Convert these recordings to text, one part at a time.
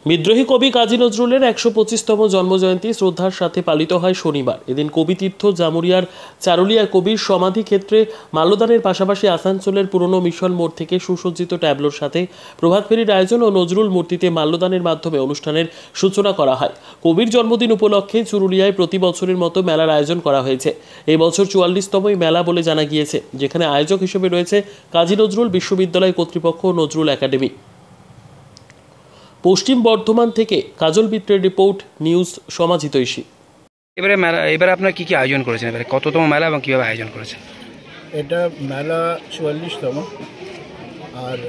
বিদ্রোহী কবি কাজী নজরুলের ১২৫তম জন্মজয়ন্তী শ্রদ্ধার সাথে পালিত হয় শনিবার। এদিন কবিতীর্থ জামুরিয়ার চারুলিয়া কবির সমাধি ক্ষেত্রে মাল্যদানের পাশাপাশি আসানসোলের পুরনো মিশন মোড় থেকে সুসজ্জিত ট্যাবলোর সাথে প্রভাত ফেরির আয়োজন ও নজরুল মূর্তিতে মাল্যদানের মাধ্যমে অনুষ্ঠানের সূচনা করা হয়। কবির জন্মদিন উপলক্ষে চুরুলিয়ায় প্রতি বছরের মতো মেলার আয়োজন করা হয়েছে। এই বছর ৪৪তম মেলা বলে জানা গিয়েছে, যেখানে আয়োজক হিসেবে রয়েছে কাজী নজরুল বিশ্ববিদ্যালয় কর্তৃপক্ষ ও নজরুল একাডেমি। পশ্চিম বর্ধমান থেকে কাজল মিত্রের রিপোর্ট, নিউজ সমাজিতৈষী। এবারে আপনারা কি আয়োজন করেছেন? এবারে কততম মেলা এবং কিভাবে আয়োজন করেছেন? এটা মেলা ৪৪তম, আর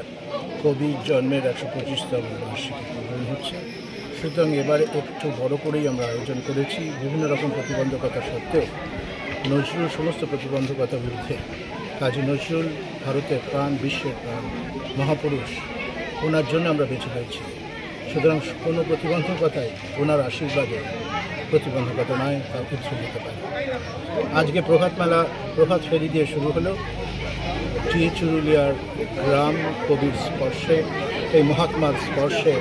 কবির জন্মের ১২৫তম বার্ষিকী পালন হচ্ছে। সুতরাং এবারে একটু বড় করেই আমরা আয়োজন করেছি। বিভিন্ন রকম প্রতিবন্ধকতা সত্ত্বেও নজরুল সমস্ত প্রতিবন্ধকতার বিরুদ্ধে, কাজী নজরুল ভারতের প্রাণ, বিশ্বের প্রাণ, মহাপুরুষ, ওনার জন্য আমরা বেঁচে পেয়েছি। সুতরাং কোনো প্রতিবন্ধকতাই ওনার আশীর্বাদে প্রতিবন্ধকতা নয়, তা উৎসব হতে পারে। আজকে প্রভাত ফেরি দিয়ে শুরু হলো। চুরুলিয়ার গ্রাম কবির স্পর্শে, এই মহাত্মার স্পর্শে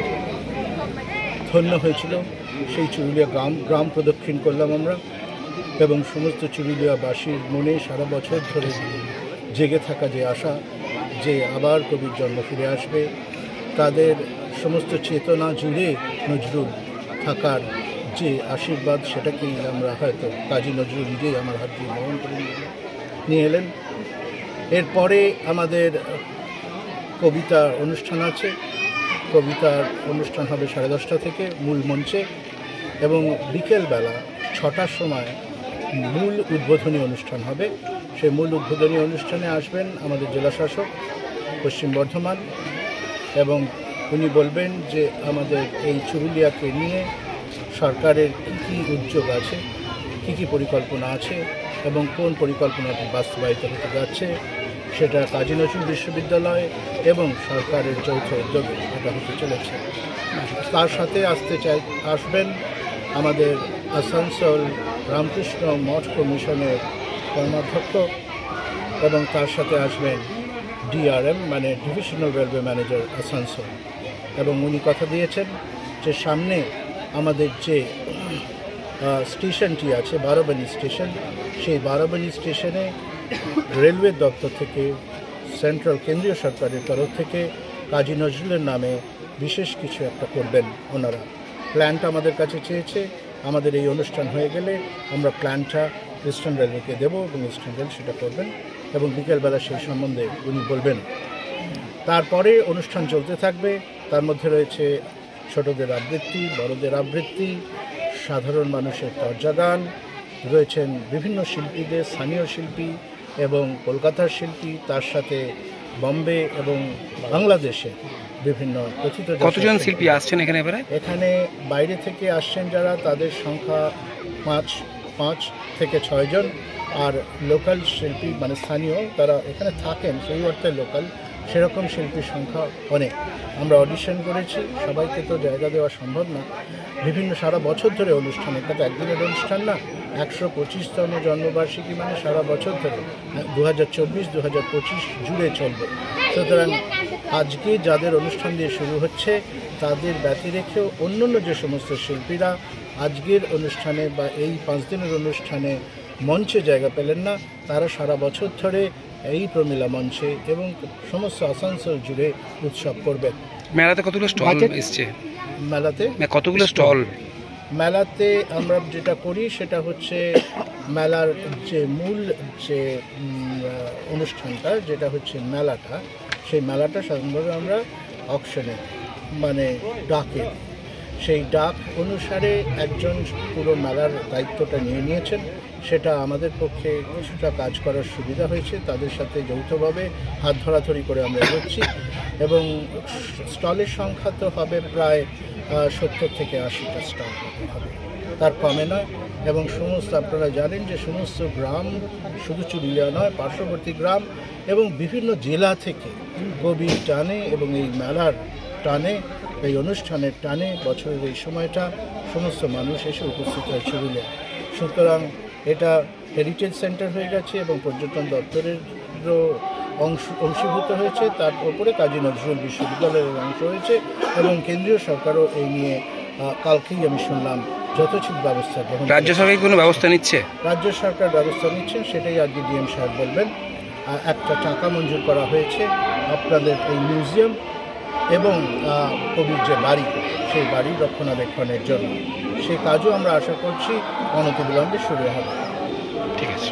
ধন্য হয়েছিল। সেই চুরুলিয়া গ্রাম প্রদক্ষিণ করলাম আমরা, এবং সমস্ত চুরুলিয়াবাসীর মনে সারা বছর ধরে জেগে থাকা যে আশা যে আবার কবির জন্ম ফিরে আসবে, তাদের সমস্ত চেতনা জুড়ে নজরুল থাকার যে আশীর্বাদ, সেটাকেই আমরা হয়তো কাজী নজরুল নিজেই আমার হাত দিয়ে বহন করে নিয়ে এলেন। এরপরে আমাদের কবিতা অনুষ্ঠান আছে। কবিতার অনুষ্ঠান হবে 10:30 থেকে মূল মঞ্চে, এবং বিকেলবেলা 6টার সময় মূল উদ্বোধনী অনুষ্ঠান হবে। সেই মূল উদ্বোধনী অনুষ্ঠানে আসবেন আমাদের জেলাশাসক পশ্চিম বর্ধমান, এবং উনি বলবেন যে আমাদের এই চুরুলিয়াকে নিয়ে সরকারের কী উদ্যোগ আছে, কী পরিকল্পনা আছে, এবং কোন পরিকল্পনাটি বাস্তবায়িত হতে যাচ্ছে, সেটা কাজী নজরুল বিশ্ববিদ্যালয় এবং সরকারের যৌথ উদ্যোগে এটা হতে চলেছে। তার সাথে আসবেন আমাদের আসানসোল রামকৃষ্ণ মঠ কমিশনের কর্মাধ্যক্ষ, এবং তার সাথে আসবেন ডিআরএম মানে ডিভিশনাল রেলওয়ে ম্যানেজার আসানসোল। এবং উনি কথা দিয়েছেন যে সামনে আমাদের যে স্টেশনটি আছে বারোবানি স্টেশন, সেই বারোবানি স্টেশনে রেলওয়ে দপ্তর থেকে, সেন্ট্রাল কেন্দ্রীয় সরকারের তরফ থেকে কাজী নজরুলের নামে বিশেষ কিছু একটা করবেন ওনারা। প্ল্যানটা আমাদের কাছে চেয়েছে। আমাদের এই অনুষ্ঠান হয়ে গেলে আমরা প্ল্যানটা ইস্টার্ন রেলওয়েকে দেবো, এবং ইস্টার্ন রেল সেটা করবেন, এবং বিকেলবেলা সেই সম্বন্ধে উনি বলবেন। তারপরে অনুষ্ঠান চলতে থাকবে। তার মধ্যে রয়েছে ছোটদের আবৃত্তি, বড়দের আবৃত্তি, সাধারণ মানুষের তরজা গান, রয়েছেন বিভিন্ন শিল্পীদের, স্থানীয় শিল্পী এবং কলকাতার শিল্পী, তার সাথে বম্বে এবং বাংলাদেশে বিভিন্ন কথিত। কতজন শিল্পী আসছেন এখানে? এখানে বাইরে থেকে আসছেন যারা, তাদের সংখ্যা 5 থেকে 6 জন, আর লোকাল শিল্পী মানে স্থানীয় তারা এখানে থাকেন, সেই অর্থে লোকাল, সেরকম শিল্পীর সংখ্যা অনেক। আমরা অডিশন করেছি, সবাইকে তো জায়গা দেওয়া সম্ভব না। বিভিন্ন সারা বছর ধরে অনুষ্ঠান, এটা তো একদিনের অনুষ্ঠান না, ১২৫তম জন্মবার্ষিকী মানে সারা বছর ধরে 2024-2025 জুড়ে চলবে। সুতরাং আজকে যাদের অনুষ্ঠান দিয়ে শুরু হচ্ছে, তাদের ব্যতি রেখেও অন্যান্য যে সমস্ত শিল্পীরা আজকের অনুষ্ঠানে বা এই 5 দিনের অনুষ্ঠানে মঞ্চে জায়গা পেলেন না, তারা সারা বছর ধরে এই প্রমিলা মঞ্চে এবং সমস্ত আসানসোল জুড়ে উৎসব করবেন। মেলাতে কতগুলো স্টল এসছে? মেলাতে আমরা যেটা করি সেটা হচ্ছে মেলার যে মূল যে অনুষ্ঠানটা, যেটা হচ্ছে মেলাটা, সেই মেলাটা সাধারণভাবে আমরা অকশনে মানে ডাকে, সেই ডাক অনুসারে একজন পুরো মেলার দায়িত্বটা নিয়েছেন। সেটা আমাদের পক্ষে কিছুটা কাজ করার সুবিধা হয়েছে। তাদের সাথে যৌথভাবে হাত ধরাধরি করে আমরা এগোচ্ছি, এবং স্টলের সংখ্যা তো হবে প্রায় 70 থেকে 80টা স্টল হবে, তার কমে নয়। এবং সমস্ত আপনারা জানেন যে সমস্ত গ্রাম, শুধু চুরুলিয়া নয়, পার্শ্ববর্তী গ্রাম এবং বিভিন্ন জেলা থেকে কবির টানে এবং এই মেলার টানে, এই অনুষ্ঠানের টানে বছরের এই সময়টা সমস্ত মানুষ এসে উপস্থিত হয় চুরুলিয়া। সুতরাং এটা হেরিটেজ সেন্টার হয়ে গেছে, এবং পর্যটন দপ্তরেরও অংশীভূত হয়েছে, তার উপরে কাজী নজরুল বিশ্ববিদ্যালয়ের অংশ হয়েছে এবং কেন্দ্রীয় সরকারও এই নিয়ে কালকেই আমি শুনলাম যথোচিত ব্যবস্থা গ্রহণ রাজ্য সরকার কি কোনো ব্যবস্থা নিচ্ছে? রাজ্য সরকার ব্যবস্থা নিচ্ছেন, সেটাই আজকে ডিএম সাহেব বলবেন। একটা টাকা মঞ্জুর করা হয়েছে আপনাদের এই মিউজিয়াম এবং কবির যে বাড়ি, সেই বাড়ি রক্ষণাবেক্ষণের জন্য। সেই কাজও আমরা আশা করছি অনতিবিলম্বে শুরু হবে। ঠিক আছে।